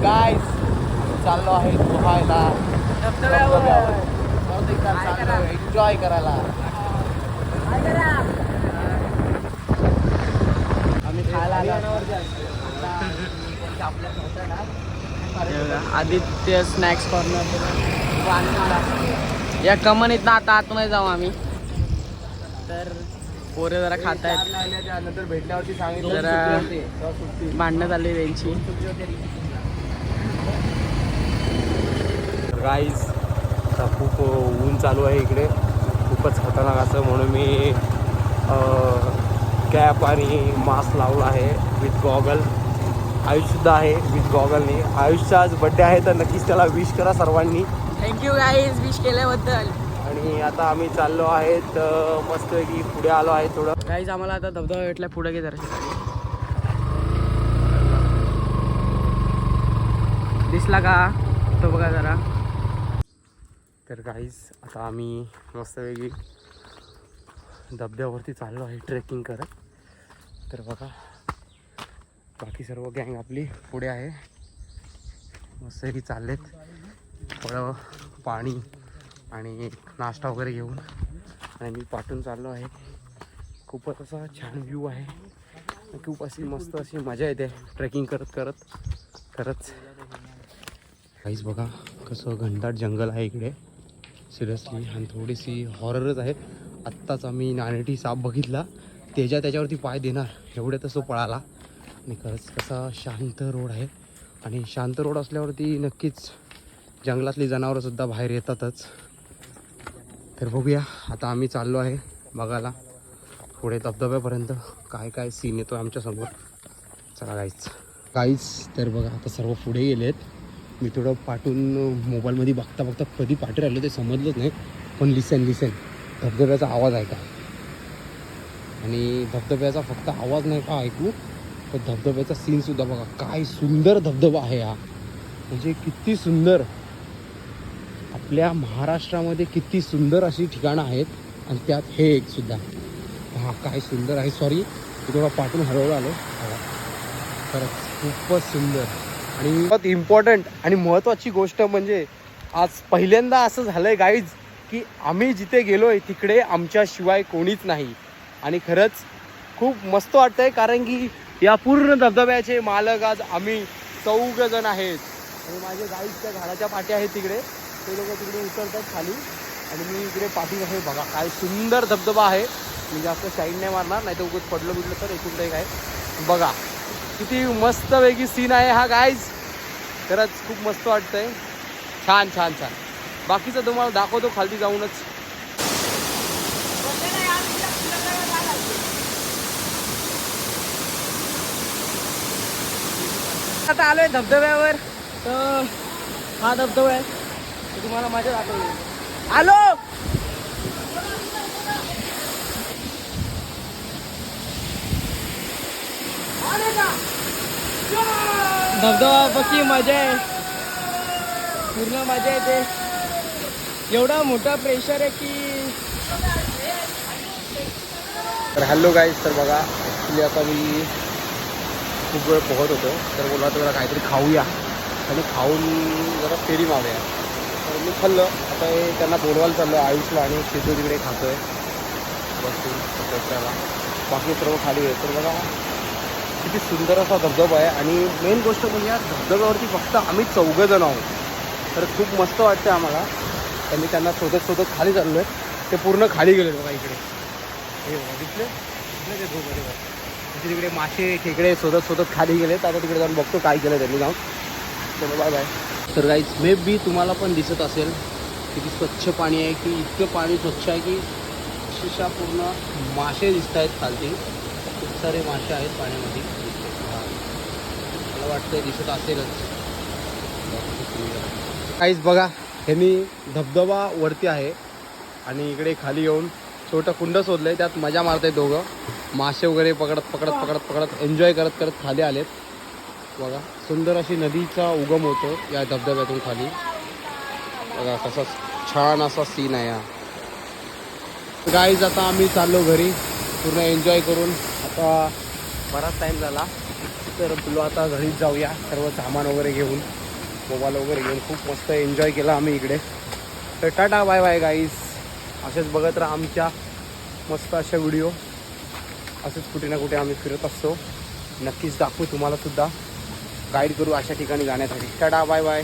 Guys चाललो आहे पोहायला धबधब्यावर. परत एकदा चाललो एन्जॉय करायला. आम्ही खायला आदित्य स्नॅक्स कॉर्नर. या कमानीत आता आतमध्ये जाऊ आम्ही. तर पोरे जरा खात आहेत. नंतर भेटल्यावरती सांगितलं जरा भांडणं झाली त्यांची. गाईज आता खूप ऊन चालू आहे इकडे, खूपच खतरनाक असं, म्हणून मी कॅप आणि मास्क लावला आहे विथ गॉगल. आयुषसुद्धा आहे विथ गॉगलनी. आयुषचा आज बड्डे आहे तर नक्कीच त्याला विश करा सर्वांनी. थँक्यू गाईज विश केल्याबद्दल. आणि आता आम्ही चाललो आहेत मस्तपैकी पुढे आलो आहे थोडं. गाईज आम्हाला आता धबधबा भेटला, पुढे गे जरा. दिसला का तो बघा जरा. तर गाईज आता आम्ही मस्तपैकी धबधब्यावरती चाललो आहे ट्रेकिंग करत. तर बघा बाकी सर्व गँग आपली पुढे आहे, मस्तपैकी चाललेत. थोडं पाणी आणि नाश्ता वगैरे घेऊन आणि मी पाठून चाललो आहे. खूपच असा छान व्ह्यू आहे, खूप अशी मस्त अशी मजा येते ट्रेकिंग करत करत. खरंच काहीच बघा कसं घनदाट जंगल आहे इकडे सिरियसली, आणि थोडीशी हॉररच आहे. आत्ताच आम्ही नाणेटी साप बघितला, त्याच्यावरती पाय देणार एवढे तसं पळाला. आणि खरंच कसा शांत रोड आहे, आणि शांत रोड असल्यावरती नक्कीच जंगलातली जनावरंसुद्धा बाहेर येतातच. तर बघूया आता आम्ही चाललो आहे बघायला पुढे धबधब्यापर्यंत काय काय सीन येतो आमच्यासमोर. चला गाईच तर बघा आता सर्व पुढे गेलेत. मी थोडं पाठून मोबाईलमध्ये बघता बघता कधी पाठी राहिलो ते समजलंच नाही. पण लिसन धबधब्याचा आवाज ऐका, आणि धबधब्याचा फक्त आवाज नाही का ऐकू, तर धबधब्याचा सीनसुद्धा बघा. काय सुंदर धबधबा आहे हा, म्हणजे किती सुंदर. आपल्या महाराष्ट्रामध्ये किती सुंदर अशी ठिकाणं आहेत, आणि त्यात हे एक सुद्धा. हा काय सुंदर आहे. सॉरी मी थोडा पाठून हळूहळू आलो. खरंच खूपच सुंदर. आणि बहुत इम्पॉर्टंट आणि महत्त्वाची गोष्ट म्हणजे आज पहिल्यांदा असं झालं आहे गाईज की आम्ही जिथे गेलो आहे तिकडे आमच्याशिवाय कोणीच नाही. आणि खरंच खूप मस्त वाटतं आहे, कारण की या पूर्ण धबधब्याचे मालक आज आम्ही 4 जण आहेत. आणि माझे गाईज त्या झाडाच्या पाठी आहेत तिकडे, ते लोक तिकडे उतरतात खाली, आणि मी इकडे पाठी आहे. बघा काय सुंदर धबधबा आहे. मी जास्त साईड नाही मारणार, नाही तर उगाच पडलं तर एकूण एक आहे. बघा किती मस्त वेगळी सीन आहे हा गाईज. खरंच खूप मस्त वाटतंय. छान. बाकीचं तुम्हाला दाखवतो खाली जाऊनच. आता आलोय धबधब्यावर. तर हा धबधबा आहे, तर तुम्हाला मजा दाखवली. आलो धबधबा बघी मजा आहे, पूर्ण मजा येते. एवढा मोठा प्रेशर आहे की. तर हॅलो गाईज, तर बघा ॲक्च्युली आता मी खूप वेळ पोहत होतो, तर बोला तर जरा काहीतरी खाऊया आणि खाऊन जरा फेरी मारूया. तर मी खाल्लं. आता हे त्यांना बोलवायला चाललं आयुषला, आणि सिद्धू तिकडे खातो आहे बसून त्याला. बाकी सर्व खाली आहे. तर बघा किती सुंदर असा धबधबा आहे, आणि मेन गोष्ट म्हणजे या धबधब्यावरती फक्त आम्ही 4 जण आहोत. तर खूप मस्त वाटतं आम्हाला. त्यांनी त्यांना शोधत खाली चाललो आहे. ते पूर्ण खाली गेले बघा इकडे. हे दिसले ते बरोबर तिकडे मासे खेकडे शोधत खाली गेलेत. आता तिकडे जाऊन बघतो काय केलं त्यांनी जाऊन. चलो बाय. तर गाईज मे बी तुम्हाला पण दिसत असेल किती स्वच्छ पाणी आहे, की इतकं पाणी स्वच्छ आहे की अक्षरशः पूर्ण मासे दिसत आहेत खालती. खूप सारे मासे आहेत पाण्यामध्ये. मला वाटतं दिसत असेलच. गाईज बघा ह्यांनी धबधबा वरती आहे, आणि इकडे खाली येऊन छोटं कुंड शोधलं आहे, त्यात मजा मारत आहेत दोघं. मासे वगैरे पकडत एन्जॉय करत खाली आलेत. बघा सुंदर अशी नदीचा उगम होतो या धबधब्यातून खाली. बघा कसा छान असा सीन आहे हा. गाईज आता आम्ही चाललो घरी पूर्ण एन्जॉय करून. आता बराच टाईम झाला, तर बोललो आता घरीच जाऊया, सर्व सामान वगैरे घेऊन, मोबाईल वगैरे घेऊन. खूप मस्त एन्जॉय केला आम्ही इकडे. तर टाटा बाय बाय गाईज. असेच बघत राहा आमच्या मस्त अशा व्हिडिओ. असंच कुठे ना कुठे आम्ही फिरत असतो. नक्कीच दाखवू तुम्हाला सुद्धा, गाईड करू अशा ठिकाणी जाण्यासाठी. Tata bye bye.